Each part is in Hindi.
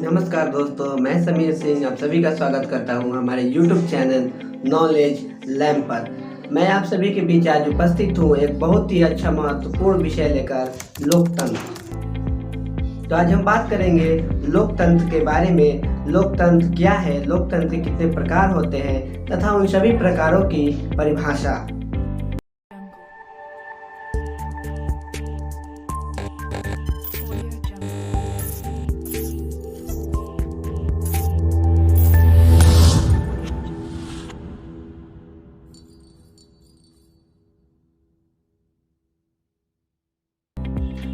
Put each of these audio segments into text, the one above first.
नमस्कार दोस्तों, मैं समीर सिंह आप सभी का स्वागत करता हूं हमारे YouTube चैनल नॉलेज लैम्प पर। मैं आप सभी के बीच आज उपस्थित हूं एक बहुत ही अच्छा महत्वपूर्ण विषय लेकर, लोकतंत्र। तो आज हम बात करेंगे लोकतंत्र के बारे में। लोकतंत्र क्या है, लोकतंत्र के कितने प्रकार होते हैं तथा उन सभी प्रकारों की परिभाषा।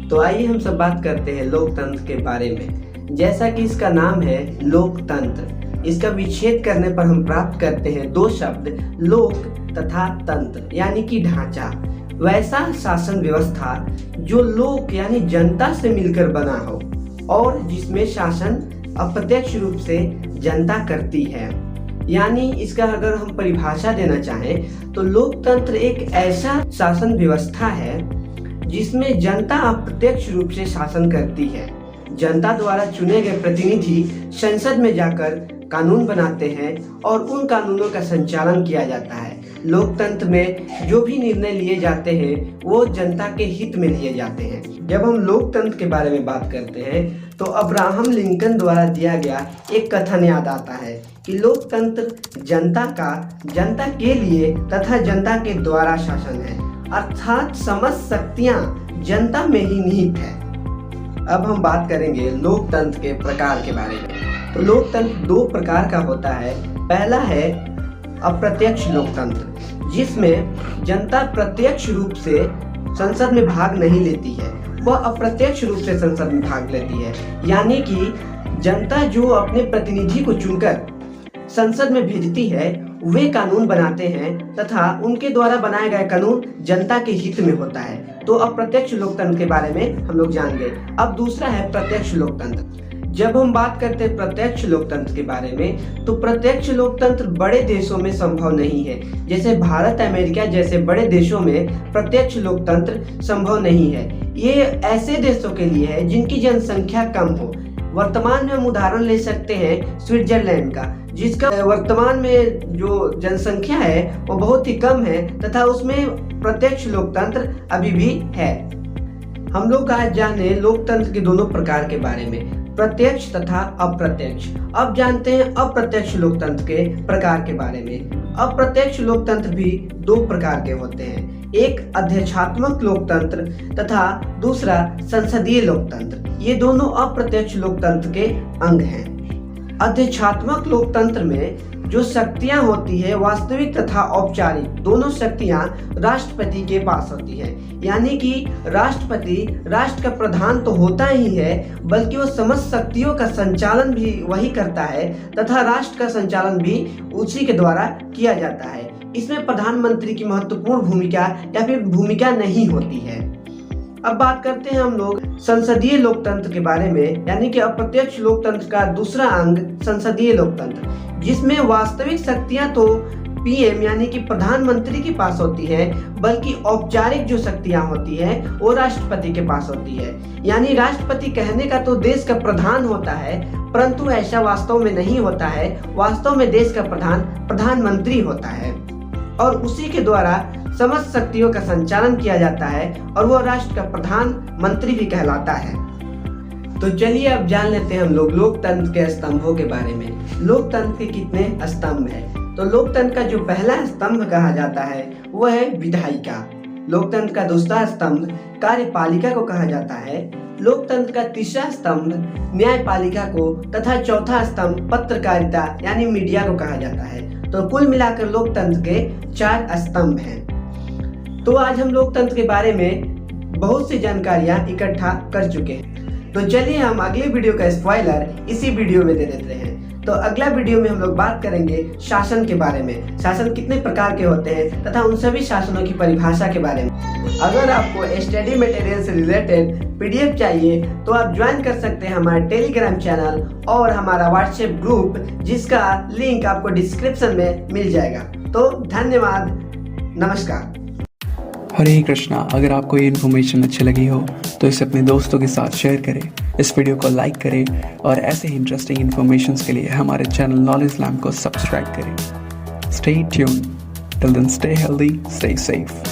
तो आइए हम सब बात करते हैं लोकतंत्र के बारे में। जैसा कि इसका नाम है लोकतंत्र, इसका विच्छेद करने पर हम प्राप्त करते हैं दो शब्द, लोक तथा तंत्र यानी कि ढांचा। वैसा शासन व्यवस्था जो लोक यानी जनता से मिलकर बना हो और जिसमें शासन अप्रत्यक्ष रूप से जनता करती है। यानी इसका अगर हम परिभाषा देना चाहें तो लोकतंत्र एक ऐसा शासन व्यवस्था है जिसमें जनता अप्रत्यक्ष रूप से शासन करती है। जनता द्वारा चुने गए प्रतिनिधि संसद में जाकर कानून बनाते हैं और उन कानूनों का संचालन किया जाता है। लोकतंत्र में जो भी निर्णय लिए जाते हैं वो जनता के हित में लिए जाते हैं। जब हम लोकतंत्र के बारे में बात करते हैं तो अब्राहम लिंकन द्वारा दिया गया एक कथन याद आता है कि लोकतंत्र जनता का जनता के लिए तथा जनता के द्वारा शासन है, अर्थात समस्त शक्तियां जनता में ही निहित है। अब हम बात करेंगे लोकतंत्र के प्रकार के बारे में। तो लोकतंत्र दो प्रकार का होता है। पहला है अप्रत्यक्ष लोकतंत्र, जिसमें जनता प्रत्यक्ष रूप से संसद में भाग नहीं लेती है, वह अप्रत्यक्ष रूप से संसद में भाग लेती है। यानी कि जनता जो अपने प्रतिनिधि को चुनकर संसद में भेजती है वे कानून बनाते हैं तथा उनके द्वारा बनाए गए कानून जनता के हित में होता है। तो अप्रत्यक्ष लोकतंत्र के बारे में हम लोग जान गए। अब दूसरा है प्रत्यक्ष लोकतंत्र। जब हम बात करते हैं प्रत्यक्ष लोकतंत्र के बारे में तो प्रत्यक्ष लोकतंत्र बड़े देशों में संभव नहीं है। जैसे भारत, अमेरिका जैसे बड़े देशों में प्रत्यक्ष लोकतंत्र संभव नहीं है। ये ऐसे देशों के लिए है जिनकी जनसंख्या कम हो। वर्तमान में हम उदाहरण ले सकते हैं स्विट्जरलैंड का, जिसका वर्तमान में जो जनसंख्या है वो बहुत ही कम है तथा उसमें प्रत्यक्ष लोकतंत्र अभी भी है। हम लोग आज जाने लोकतंत्र के दोनों प्रकार के बारे में, प्रत्यक्ष तथा अप्रत्यक्ष। अब जानते हैं अप्रत्यक्ष लोकतंत्र के प्रकार के बारे में। अप्रत्यक्ष लोकतंत्र भी दो प्रकार के होते हैं, एक अध्यक्षात्मक लोकतंत्र तथा दूसरा संसदीय लोकतंत्र। ये दोनों अप्रत्यक्ष लोकतंत्र के अंग हैं। अध्यक्षात्मक लोकतंत्र में जो शक्तियां होती है वास्तविक तथा औपचारिक दोनों शक्तियां राष्ट्रपति के पास होती है। यानी कि राष्ट्रपति राष्ट्र का प्रधान तो होता ही है बल्कि वो समस्त शक्तियों का संचालन भी वही करता है तथा राष्ट्र का संचालन भी उसी के द्वारा किया जाता है। इसमें प्रधानमंत्री की महत्वपूर्ण भूमिका या फिर भूमिका नहीं होती है। अब बात करते हैं हम लोग संसदीय लोकतंत्र के बारे में, यानी कि अप्रत्यक्ष लोकतंत्र का दूसरा अंग संसदीय लोकतंत्र, जिसमें वास्तविक शक्तियां तो पीएम यानी कि प्रधानमंत्री के पास होती है बल्कि औपचारिक जो शक्तियां होती है वो राष्ट्रपति के पास होती है। यानी राष्ट्रपति कहने का तो देश का प्रधान होता है परंतु ऐसा वास्तव में नहीं होता है। वास्तव में देश का प्रधान प्रधानमंत्री होता है और उसी के द्वारा समस्त शक्तियों का संचालन किया जाता है और वो राष्ट्र का प्रधानमंत्री भी कहलाता है। तो चलिए अब जान लेते हैं हम लोग लोकतंत्र के स्तंभों के बारे में। लोकतंत्र के कितने स्तंभ हैं? तो लोकतंत्र का जो पहला स्तंभ कहा जाता है वो है विधायिका। लोकतंत्र का दूसरा स्तंभ कार्यपालिका को कहा जाता है। लोकतंत्र का तीसरा स्तंभ न्यायपालिका को तथा चौथा स्तंभ पत्रकारिता यानी मीडिया को कहा जाता है। तो कुल मिलाकर लोकतंत्र के 4 स्तंभ हैं। तो आज हम लोकतंत्र के बारे में बहुत सी जानकारियां इकट्ठा कर चुके हैं। तो चलिए हम अगले वीडियो का स्पॉइलर इसी वीडियो में दे देते हैं। तो अगला वीडियो में हम लोग बात करेंगे शासन के बारे में, शासन कितने प्रकार के होते हैं तथा उन सभी शासनों की परिभाषा के बारे में। अगर आपको स्टडी मटेरियल से रिलेटेड पीडीएफ चाहिए तो आप ज्वाइन कर सकते हैं हमारे टेलीग्राम चैनल और हमारा व्हाट्सएप ग्रुप, जिसका लिंक आपको डिस्क्रिप्शन में मिल जाएगा। तो धन्यवाद, नमस्कार। हरे कृष्णा। अगर आपको ये इन्फॉर्मेशन अच्छी लगी हो तो इसे अपने दोस्तों के साथ शेयर करें इस वीडियो को लाइक करें और ऐसे ही इंटरेस्टिंग इन्फॉर्मेशन के लिए हमारे चैनल नॉलेज लैम्प को सब्सक्राइब करें। Stay tune, till then stay healthy, stay safe.